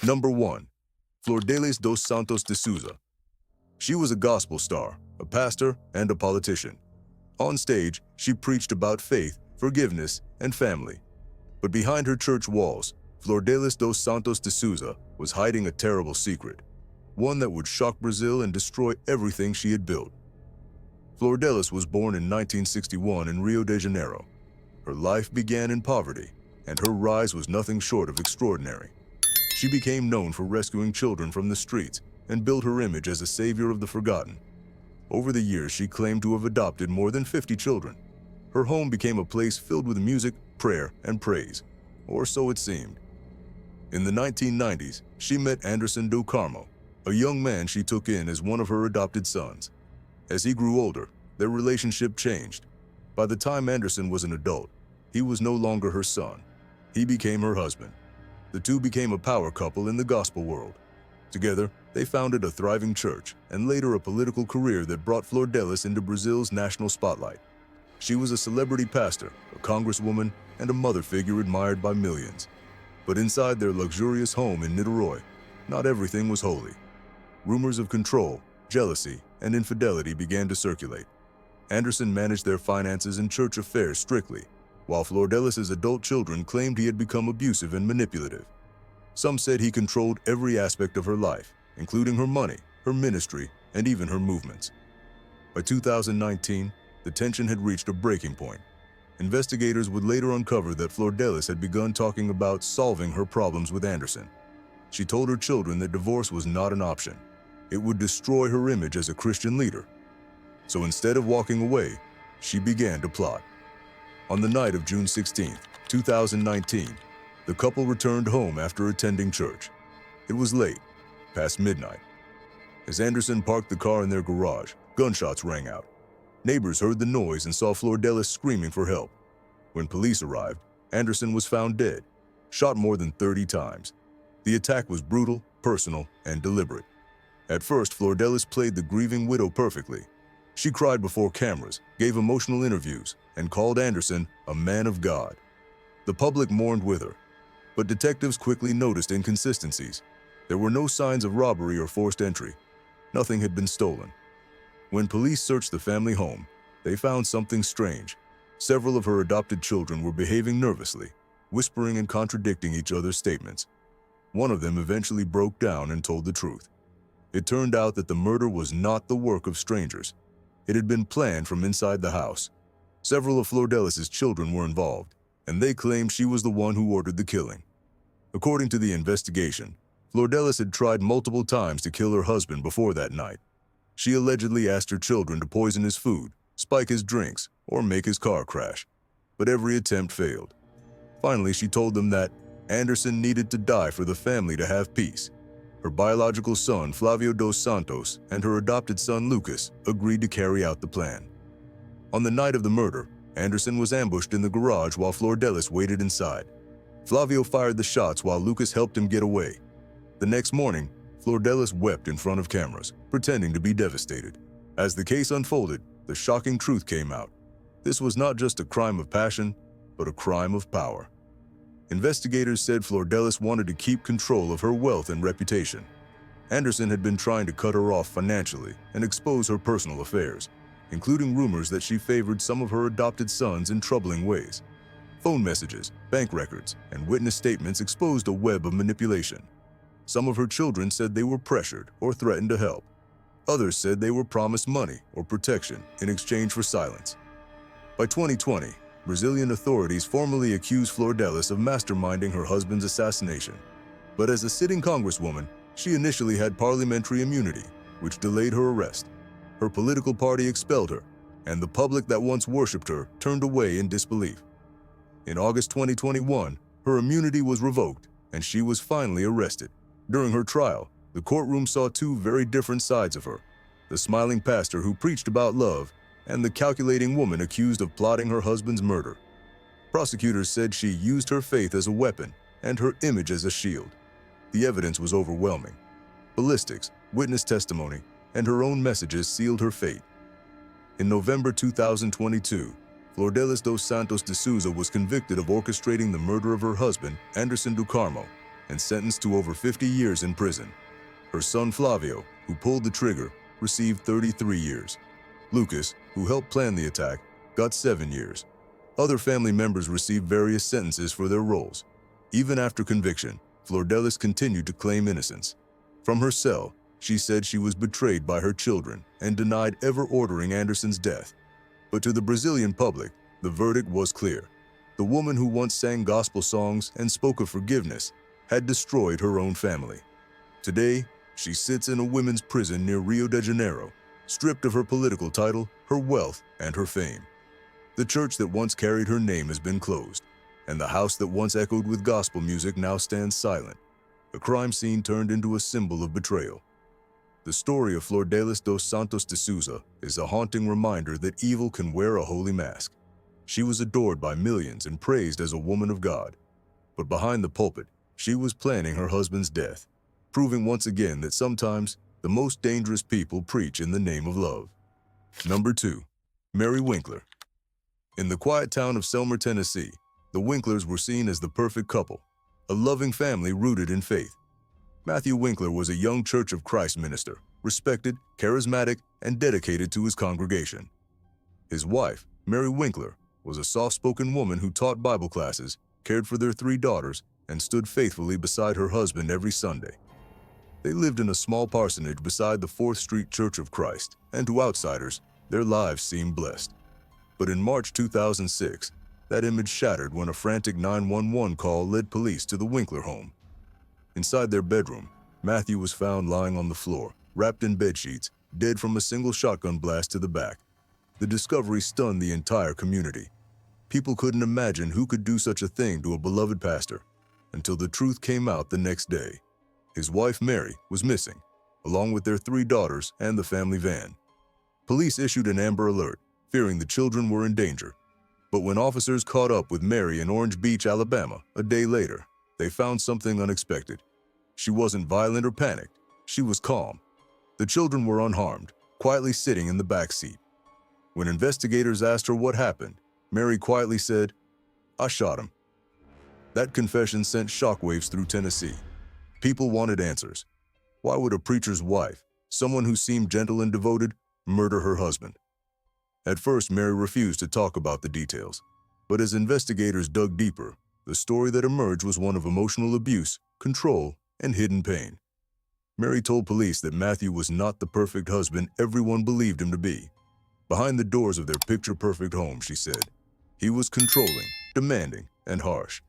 Number 1. Flordelis dos Santos de Souza. She was a gospel star, a pastor, and a politician. On stage, she preached about faith, forgiveness, and family. But behind her church walls, Flordelis dos Santos de Souza was hiding a terrible secret, one that would shock Brazil and destroy everything she had built. Flordelis was born in 1961 in Rio de Janeiro. Her life began in poverty, and her rise was nothing short of extraordinary. She became known for rescuing children from the streets and built her image as a savior of the forgotten. Over the years, she claimed to have adopted more than 50 children. Her home became a place filled with music, prayer, and praise, or so it seemed. In the 1990s, she met Anderson do Carmo, a young man she took in as one of her adopted sons. As he grew older, their relationship changed. By the time Anderson was an adult, he was no longer her son. He became her husband. The two became a power couple in the gospel world. Together, they founded a thriving church and later a political career that brought Flordelis into Brazil's national spotlight. She was a celebrity pastor, a congresswoman, and a mother figure admired by millions. But inside their luxurious home in Niterói, not everything was holy. Rumors of control, jealousy, and infidelity began to circulate. Anderson managed their finances and church affairs strictly, while Flordelis' adult children claimed he had become abusive and manipulative. Some said he controlled every aspect of her life, including her money, her ministry, and even her movements. By 2019, the tension had reached a breaking point. Investigators would later uncover that Flordelis had begun talking about solving her problems with Anderson. She told her children that divorce was not an option. It would destroy her image as a Christian leader. So instead of walking away, she began to plot. On the night of June 16, 2019, the couple returned home after attending church. It was late, past midnight. As Anderson parked the car in their garage, gunshots rang out. Neighbors heard the noise and saw Flordelis screaming for help. When police arrived, Anderson was found dead, shot more than 30 times. The attack was brutal, personal, and deliberate. At first, Flordelis played the grieving widow perfectly. She cried before cameras, gave emotional interviews, and called Anderson a man of God. The public mourned with her, but detectives quickly noticed inconsistencies. There were no signs of robbery or forced entry. Nothing had been stolen. When police searched the family home, they found something strange. Several of her adopted children were behaving nervously, whispering and contradicting each other's statements. One of them eventually broke down and told the truth. It turned out that the murder was not the work of strangers. It had been planned from inside the house. Several of Flordelis' children were involved, and they claimed she was the one who ordered the killing. According to the investigation, Flordelis had tried multiple times to kill her husband before that night. She allegedly asked her children to poison his food, spike his drinks, or make his car crash, but every attempt failed. Finally, she told them that Anderson needed to die for the family to have peace. Her biological son, Flavio dos Santos, and her adopted son, Lucas, agreed to carry out the plan. On the night of the murder, Anderson was ambushed in the garage while Flordelis waited inside. Flavio fired the shots while Lucas helped him get away. The next morning, Flordelis wept in front of cameras, pretending to be devastated. As the case unfolded, the shocking truth came out. This was not just a crime of passion, but a crime of power. Investigators said Flordelis wanted to keep control of her wealth and reputation. Anderson had been trying to cut her off financially and expose her personal affairs, including rumors that she favored some of her adopted sons in troubling ways. Phone messages, bank records, and witness statements exposed a web of manipulation. Some of her children said they were pressured or threatened to help. Others said they were promised money or protection in exchange for silence. By 2020, Brazilian authorities formally accused Flordelis of masterminding her husband's assassination. But as a sitting congresswoman, she initially had parliamentary immunity, which delayed her arrest. Her political party expelled her, and the public that once worshipped her turned away in disbelief. In August 2021, her immunity was revoked, and she was finally arrested. During her trial, the courtroom saw two very different sides of her: the smiling pastor who preached about love, and the calculating woman accused of plotting her husband's murder. Prosecutors said she used her faith as a weapon and her image as a shield. The evidence was overwhelming. Ballistics, witness testimony, and her own messages sealed her fate. In November 2022, Flordelis dos Santos de Souza was convicted of orchestrating the murder of her husband, Anderson do Carmo. and sentenced to over 50 years in prison. Her son Flavio, who pulled the trigger, received 33 years. Lucas, who helped plan the attack, got 7 years. Other family members received various sentences for their roles. Even after conviction, Flordelis continued to claim innocence. From her cell, she said she was betrayed by her children and denied ever ordering Anderson's death. But to the Brazilian public, the verdict was clear. The woman who once sang gospel songs and spoke of forgiveness had destroyed her own family. Today, she sits in a women's prison near Rio de Janeiro, stripped of her political title, her wealth, and her fame. The church that once carried her name has been closed, and the house that once echoed with gospel music now stands silent, a crime scene turned into a symbol of betrayal. The story of Flordelis dos Santos de Souza is a haunting reminder that evil can wear a holy mask. She was adored by millions and praised as a woman of God. But behind the pulpit, she was planning her husband's death, proving once again that sometimes the most dangerous people preach in the name of love. Number 2. Mary Winkler. In the quiet town of Selmer, Tennessee, the Winklers were seen as the perfect couple, a loving family rooted in faith. Matthew Winkler was a young Church of Christ minister, respected, charismatic, and dedicated to his congregation. His wife, Mary Winkler, was a soft-spoken woman who taught Bible classes, cared for their 3 daughters, and stood faithfully beside her husband every Sunday. They lived in a small parsonage beside the 4th Street Church of Christ, and to outsiders, their lives seemed blessed. But in March 2006, that image shattered when a frantic 911 call led police to the Winkler home. Inside their bedroom, Matthew was found lying on the floor, wrapped in bedsheets, dead from a single shotgun blast to the back. The discovery stunned the entire community. People couldn't imagine who could do such a thing to a beloved pastor, until the truth came out the next day. His wife, Mary, was missing, along with their 3 daughters and the family van. Police issued an Amber Alert, fearing the children were in danger. But when officers caught up with Mary in Orange Beach, Alabama, a day later, they found something unexpected. She wasn't violent or panicked. She was calm. The children were unharmed, quietly sitting in the back seat. When investigators asked her what happened, Mary quietly said, "I shot him." That confession sent shockwaves through Tennessee. People wanted answers. Why would a preacher's wife, someone who seemed gentle and devoted, murder her husband? At first, Mary refused to talk about the details. But as investigators dug deeper, the story that emerged was one of emotional abuse, control, and hidden pain. Mary told police that Matthew was not the perfect husband everyone believed him to be. Behind the doors of their picture-perfect home, she said, he was controlling, demanding, and harsh.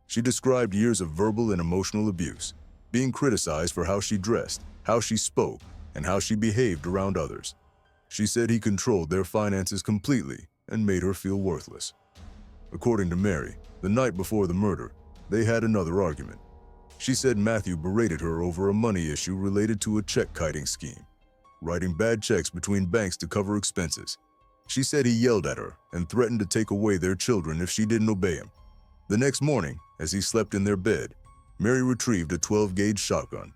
She described years of verbal and emotional abuse, being criticized for how she dressed, how she spoke, and how she behaved around others. She said he controlled their finances completely and made her feel worthless. According to Mary, the night before the murder, they had another argument. She said Matthew berated her over a money issue related to a check-kiting scheme, writing bad checks between banks to cover expenses. She said he yelled at her and threatened to take away their children if she didn't obey him. The next morning, as he slept in their bed, Mary retrieved a 12-gauge shotgun.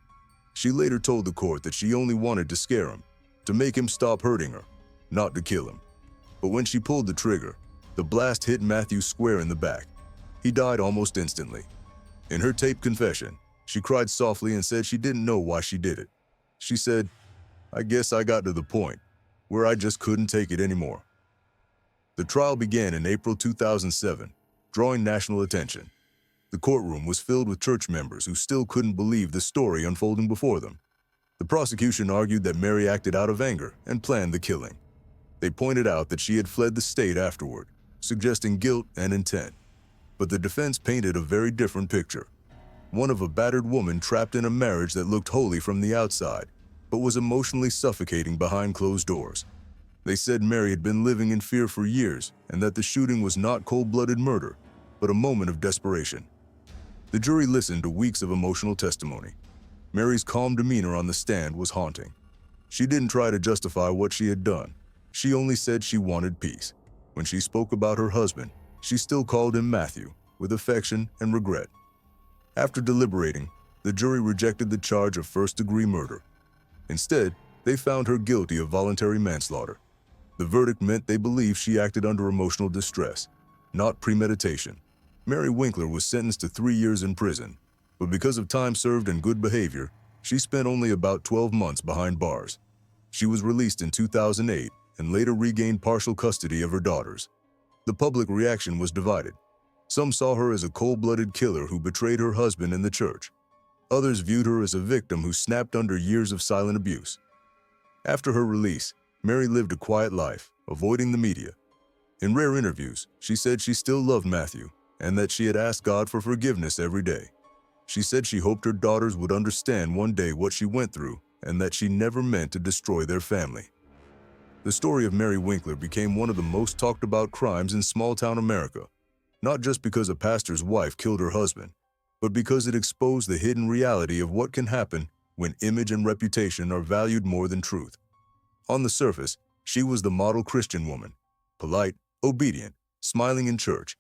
She later told the court that she only wanted to scare him, to make him stop hurting her, not to kill him. But when she pulled the trigger, the blast hit Matthew square in the back. He died almost instantly. In her taped confession, she cried softly and said she didn't know why she did it. She said, "I guess I got to the point where I just couldn't take it anymore." The trial began in April 2007, drawing national attention. The courtroom was filled with church members who still couldn't believe the story unfolding before them. The prosecution argued that Mary acted out of anger and planned the killing. They pointed out that she had fled the state afterward, suggesting guilt and intent. But the defense painted a very different picture. One of a battered woman trapped in a marriage that looked holy from the outside, but was emotionally suffocating behind closed doors. They said Mary had been living in fear for years and that the shooting was not cold-blooded murder, but a moment of desperation. The jury listened to weeks of emotional testimony. Mary's calm demeanor on the stand was haunting. She didn't try to justify what she had done. She only said she wanted peace. When she spoke about her husband, she still called him Matthew, with affection and regret. After deliberating, the jury rejected the charge of first-degree murder. Instead, they found her guilty of voluntary manslaughter. The verdict meant they believed she acted under emotional distress, not premeditation. Mary Winkler was sentenced to 3 years in prison, but because of time served and good behavior, she spent only about 12 months behind bars. She was released in 2008 and later regained partial custody of her daughters. The public reaction was divided. Some saw her as a cold-blooded killer who betrayed her husband and the church. Others viewed her as a victim who snapped under years of silent abuse. After her release, Mary lived a quiet life, avoiding the media. In rare interviews, she said she still loved Matthew and that she had asked God for forgiveness every day. She said she hoped her daughters would understand one day what she went through and that she never meant to destroy their family. The story of Mary Winkler became one of the most talked about crimes in small-town America, not just because a pastor's wife killed her husband, but because it exposed the hidden reality of what can happen when image and reputation are valued more than truth. On the surface, she was the model Christian woman, polite, obedient, smiling in church.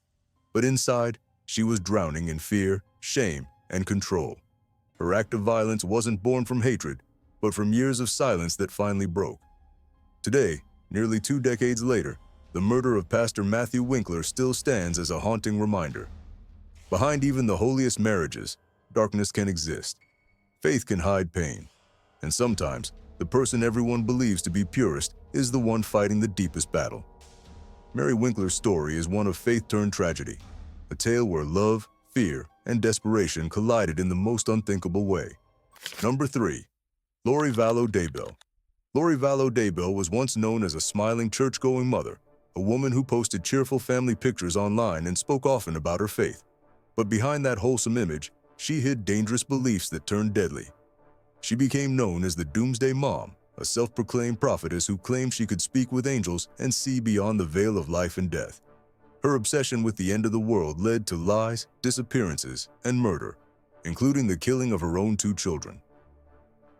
But inside, she was drowning in fear, shame, and control. Her act of violence wasn't born from hatred, but from years of silence that finally broke. Today, nearly 2 decades later, the murder of Pastor Matthew Winkler still stands as a haunting reminder. Behind even the holiest marriages, darkness can exist. Faith can hide pain. And sometimes, the person everyone believes to be purest is the one fighting the deepest battle. Mary Winkler's story is one of faith-turned tragedy, a tale where love, fear, and desperation collided in the most unthinkable way. Number 3. Lori Vallow Daybell. Lori Vallow Daybell was once known as a smiling church-going mother, a woman who posted cheerful family pictures online and spoke often about her faith. But behind that wholesome image, she hid dangerous beliefs that turned deadly. She became known as the Doomsday Mom, a self-proclaimed prophetess who claimed she could speak with angels and see beyond the veil of life and death. Her obsession with the end of the world led to lies, disappearances, and murder, including the killing of her own 2 children.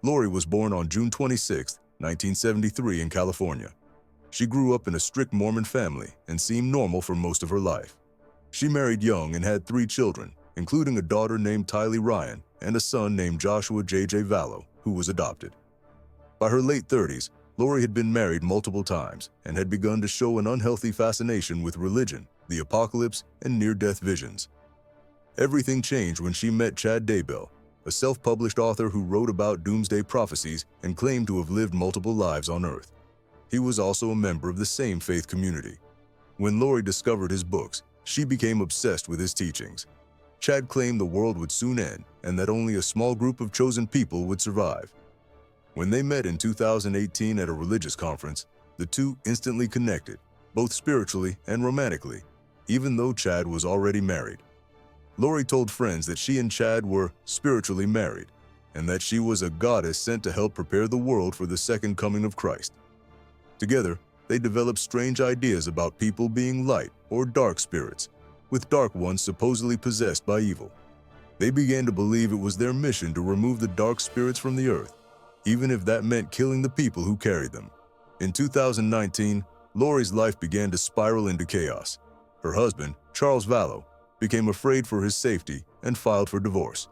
Lori was born on June 26, 1973 in California. She grew up in a strict Mormon family and seemed normal for most of her life. She married young and had 3 children, including a daughter named Tylee Ryan and a son named Joshua J.J. Vallow, who was adopted. By her late 30s, Lori had been married multiple times and had begun to show an unhealthy fascination with religion, the apocalypse, and near-death visions. Everything changed when she met Chad Daybell, a self-published author who wrote about doomsday prophecies and claimed to have lived multiple lives on Earth. He was also a member of the same faith community. When Lori discovered his books, she became obsessed with his teachings. Chad claimed the world would soon end and that only a small group of chosen people would survive. When they met in 2018 at a religious conference, the two instantly connected, both spiritually and romantically, even though Chad was already married. Lori told friends that she and Chad were spiritually married, and that she was a goddess sent to help prepare the world for the second coming of Christ. Together, they developed strange ideas about people being light or dark spirits, with dark ones supposedly possessed by evil. They began to believe it was their mission to remove the dark spirits from the earth, even if that meant killing the people who carried them. In 2019, Lori's life began to spiral into chaos. Her husband, Charles Vallow, became afraid for his safety and filed for divorce.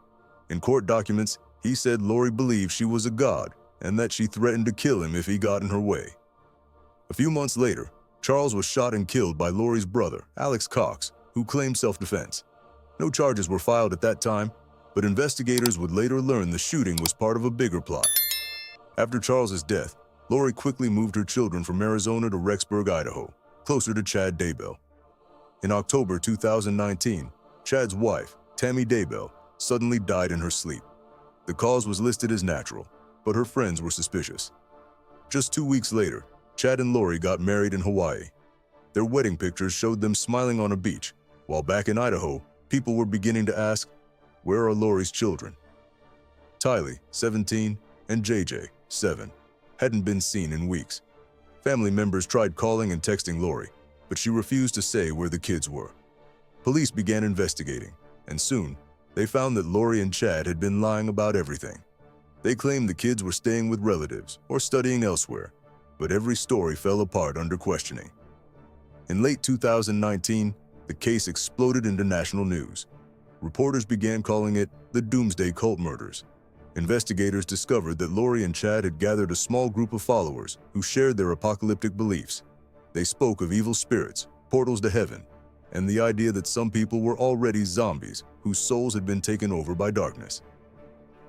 In court documents, he said Lori believed she was a god and that she threatened to kill him if he got in her way. A few months later, Charles was shot and killed by Lori's brother, Alex Cox, who claimed self-defense. No charges were filed at that time, but investigators would later learn the shooting was part of a bigger plot. After Charles's death, Lori quickly moved her children from Arizona to Rexburg, Idaho, closer to Chad Daybell. In October 2019, Chad's wife, Tammy Daybell, suddenly died in her sleep. The cause was listed as natural, but her friends were suspicious. Just 2 weeks later, Chad and Lori got married in Hawaii. Their wedding pictures showed them smiling on a beach, while back in Idaho, people were beginning to ask, where are Lori's children? Tylee, 17, and JJ, 7, hadn't been seen in weeks. Family members tried calling and texting Lori, but she refused to say where the kids were. Police began investigating, and soon, they found that Lori and Chad had been lying about everything. They claimed the kids were staying with relatives or studying elsewhere, but every story fell apart under questioning. In late 2019, the case exploded into national news. Reporters began calling it the Doomsday Cult Murders. Investigators discovered that Lori and Chad had gathered a small group of followers who shared their apocalyptic beliefs. They spoke of evil spirits, portals to heaven, and the idea that some people were already zombies whose souls had been taken over by darkness.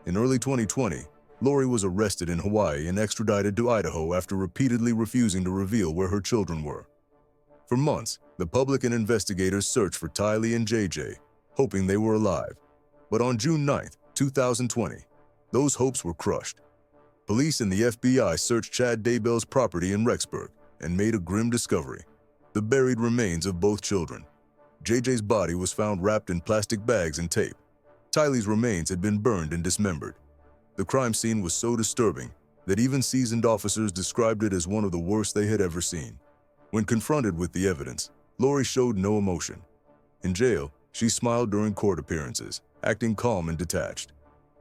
In early 2020, Lori was arrested in Hawaii and extradited to Idaho after repeatedly refusing to reveal where her children were. For months, the public and investigators searched for Tylee and JJ, hoping they were alive. But on June 9, 2020, those hopes were crushed. Police and the FBI searched Chad Daybell's property in Rexburg and made a grim discovery: the buried remains of both children. JJ's body was found wrapped in plastic bags and tape. Tylee's remains had been burned and dismembered. The crime scene was so disturbing that even seasoned officers described it as one of the worst they had ever seen. When confronted with the evidence, Lori showed no emotion. In jail, she smiled during court appearances, acting calm and detached.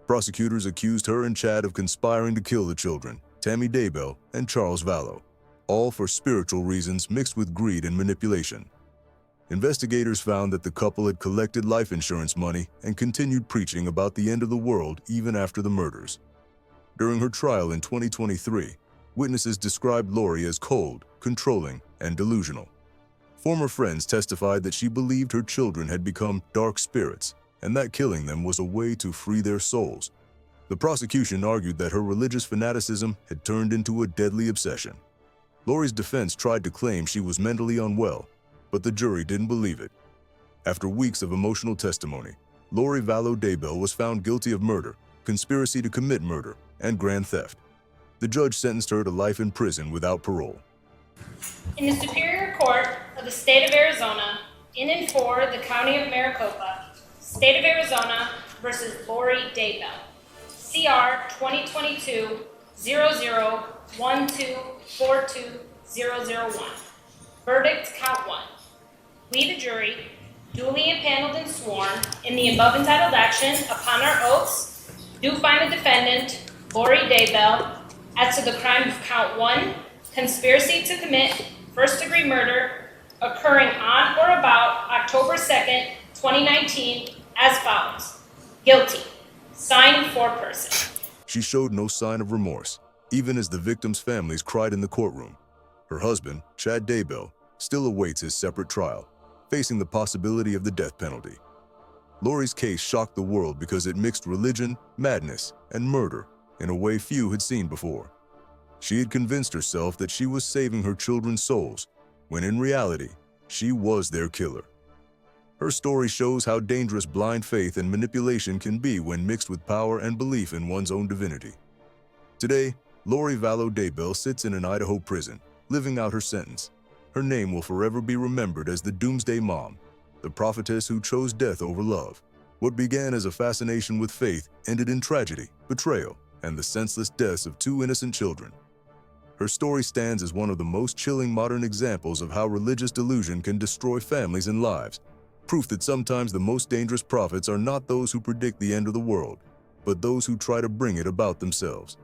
Prosecutors accused her and Chad of conspiring to kill the children, Tammy Daybell and Charles Vallow, all for spiritual reasons mixed with greed and manipulation. Investigators found that the couple had collected life insurance money and continued preaching about the end of the world even after the murders. During her trial in 2023, witnesses described Lori as cold, controlling, and delusional. Former friends testified that she believed her children had become dark spirits and that killing them was a way to free their souls. The prosecution argued that her religious fanaticism had turned into a deadly obsession. Lori's defense tried to claim she was mentally unwell, but the jury didn't believe it. After weeks of emotional testimony, Lori Vallow Daybell was found guilty of murder, conspiracy to commit murder, and grand theft. The judge sentenced her to life in prison without parole. In the Superior Court of the State of Arizona, in and for the County of Maricopa, State of Arizona versus Lori Daybell, CR 2022-00-1242001. Verdict count 1. We, the jury, duly impaneled and sworn in the above entitled action upon our oaths, do find the defendant, Lori Daybell, as to the crime of count 1, conspiracy to commit first-degree murder occurring on or about October 2nd, 2019, as follows. Guilty. Signed, foreperson. She showed no sign of remorse, even as the victims' families cried in the courtroom. Her husband, Chad Daybell, still awaits his separate trial, facing the possibility of the death penalty. Lori's case shocked the world because it mixed religion, madness, and murder in a way few had seen before. She had convinced herself that she was saving her children's souls, when in reality, she was their killer. Her story shows how dangerous blind faith and manipulation can be when mixed with power and belief in one's own divinity. Today, Lori Vallow Daybell sits in an Idaho prison, living out her sentence. Her name will forever be remembered as the Doomsday Mom, the prophetess who chose death over love. What began as a fascination with faith ended in tragedy, betrayal, and the senseless deaths of 2 innocent children. Her story stands as one of the most chilling modern examples of how religious delusion can destroy families and lives. Proof that sometimes the most dangerous prophets are not those who predict the end of the world, but those who try to bring it about themselves.